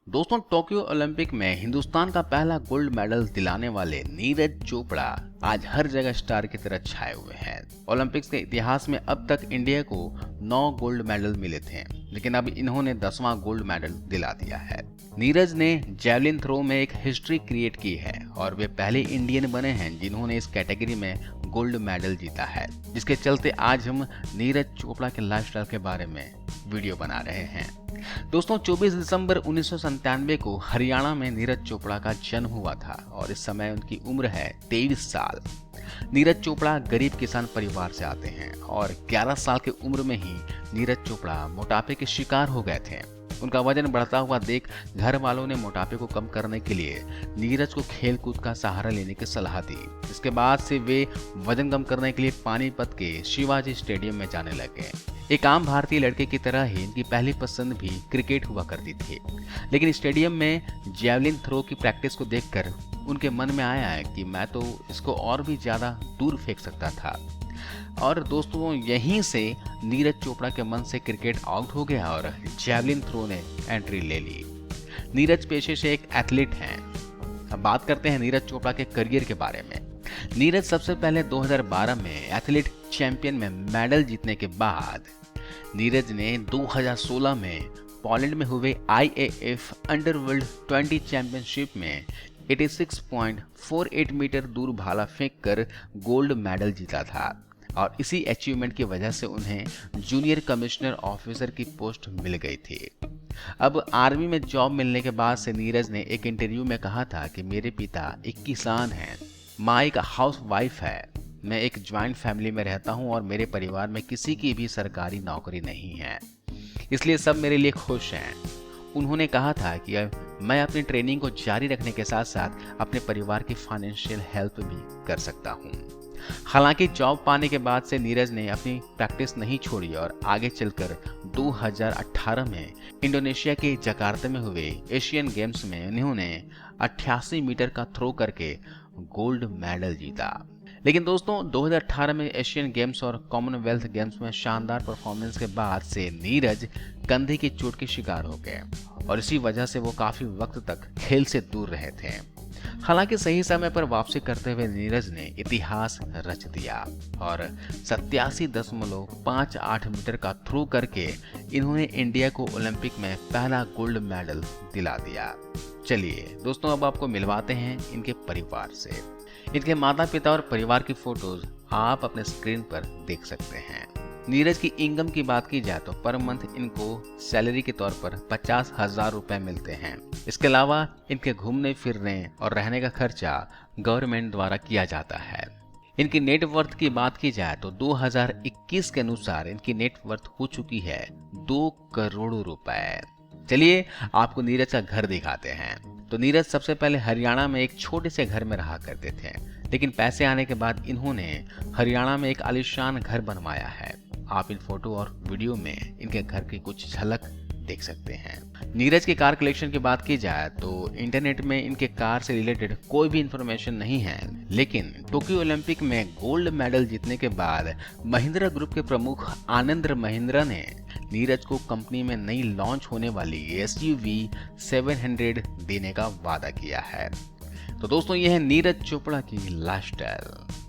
दोस्तों, Tokyo Olympic में हिंदुस्तान का पहला गोल्ड मेडल दिलाने वाले नीरज चोपड़ा आज हर जगह स्टार की तरह छाए हुए हैं। ओलंपिक्स के इतिहास में अब तक इंडिया को 9 गोल्ड मेडल मिले थे, लेकिन अब इन्होंने 10वां गोल्ड मेडल दिला दिया है। नीरज ने जैवलिन थ्रो में एक हिस्ट्री क्रिएट की है और वे पहले इंडियन बने हैं जिन्होंने इस कैटेगरी में गोल्ड मेडल जीता है, जिसके चलते आज हम नीरज चोपड़ा के लाइफस्टाइल के बारे में वीडियो बना रहे हैं। दोस्तों, 24 दिसंबर 1997 को हरियाणा में नीरज चोपड़ा का जन्म हुआ था और इस समय उनकी उम्र है 23 साल। नीरज चोपड़ा गरीब किसान परिवार से आते हैं और 11 साल की उम्र में ही नीरज चोपड़ा मोटापे के शिकार हो गए थे। उनका वजन बढ़ता हुआ देख घर वालों ने मोटापे को कम करने के लिए नीरज को खेल कूद का सहारा लेने की सलाह दी। इसके बाद से वे वजन कम करने के लिए पानीपत के शिवाजी स्टेडियम में जाने लगे। एक आम भारतीय लड़के की तरह ही इनकी पहली पसंद भी क्रिकेट हुआ करती थी, लेकिन स्टेडियम में जैवलिन थ्रो की प्रैक्टिस को देखकर उनके मन में आया है कि मैं तो इसको और भी ज्यादा दूर फेंक सकता था। और दोस्तों, यहीं से नीरज चोपड़ा के मन से क्रिकेट आउट हो गया और जैवलिन थ्रो ने एंट्री ले ली। नीरज पेशे से एक एथलीट हैं। अब बात करते हैं नीरज चोपड़ा के करियर के बारे में। नीरज सबसे पहले 2012 में एथलीट चैंपियन में मेडल जीतने के बाद नीरज ने 2016 में पोलैंड में हुए IAAF अंडरवर्ल्ड 20 चैंपियनशिप में 86.48 मीटर दूर भाला फेंककर गोल्ड मेडल जीता था और इसी अचीवमेंट की वजह से उन्हें जूनियर कमिश्नर ऑफिसर की पोस्ट मिल गई थी। अब आर्मी में जॉब मिलने के बाद से नीरज ने एक इंटरव्यू में कहा था कि मेरे पिता एक किसान हैं, माँ एक हाउस वाइफ है, मैं एक ज्वाइंट फैमिली में रहता हूँ और मेरे परिवार में किसी की भी सरकारी नौकरी नहीं है, इसलिए सब मेरे लिए खुश हैं। उन्होंने कहा था कि मैं अपनी ट्रेनिंग को जारी रखने के साथ साथ अपने परिवार की फाइनेंशियल हेल्प भी कर सकता हूँ। हालांकि जॉब पाने के बाद से नीरज ने अपनी प्रैक्टिस नहीं छोड़ी और आगे चलकर 2018 में इंडोनेशिया के जकार्ता में हुए एशियन गेम्स में उन्होंने 88 मीटर का थ्रो करके गोल्ड मेडल जीता। लेकिन दोस्तों, 2018 में एशियन गेम्स और कॉमनवेल्थ गेम्स में शानदार परफॉर्मेंस के बाद से नीरज कंधे की चोट के शिकार हो गए और इसी वजह से वो काफी वक्त तक खेल से दूर रहे थे। हालांकि सही समय पर वापसी करते हुए नीरज ने इतिहास रच दिया और 87.58 मीटर का थ्रो करके इन्होंने इंडिया को ओलंपिक में पहला गोल्ड मेडल दिला दिया। चलिए दोस्तों, अब आपको मिलवाते हैं इनके परिवार से। इनके माता पिता और परिवार की फोटोज आप अपने स्क्रीन पर देख सकते हैं। नीरज की इनकम की बात की जाए तो पर मंथ इनको सैलरी के तौर पर 50,000 रुपए मिलते हैं। इसके अलावा इनके घूमने फिरने और रहने का खर्चा गवर्नमेंट द्वारा किया जाता है। इनकी नेट वर्थ की बात की जाए तो 2021 के अनुसार इनकी नेट वर्थ हो चुकी है 2 करोड़ रुपए। चलिए आपको नीरज का घर दिखाते हैं। तो नीरज सबसे पहले हरियाणा में एक छोटे से घर में रहा करते थे, लेकिन पैसे आने के बाद इन्होंने हरियाणा में एक आलीशान घर बनवाया है। आप इन फोटो और वीडियो में इनके घर की कुछ झलक देख सकते हैं। नीरज के कार कलेक्शन की बात की जाए तो इंटरनेट में इनके कार से रिलेटेड कोई भी इंफॉर्मेशन नहीं है, लेकिन टोक्यो ओलंपिक में गोल्ड मेडल जीतने के बाद महिंद्रा ग्रुप के प्रमुख आनंद महिंद्रा ने नीरज को कंपनी में नई लॉन्च होने वाली SUV 700 देने का वादा किया है। तो दोस्तों, यह है नीरज चोपड़ा की लाइफस्टाइल।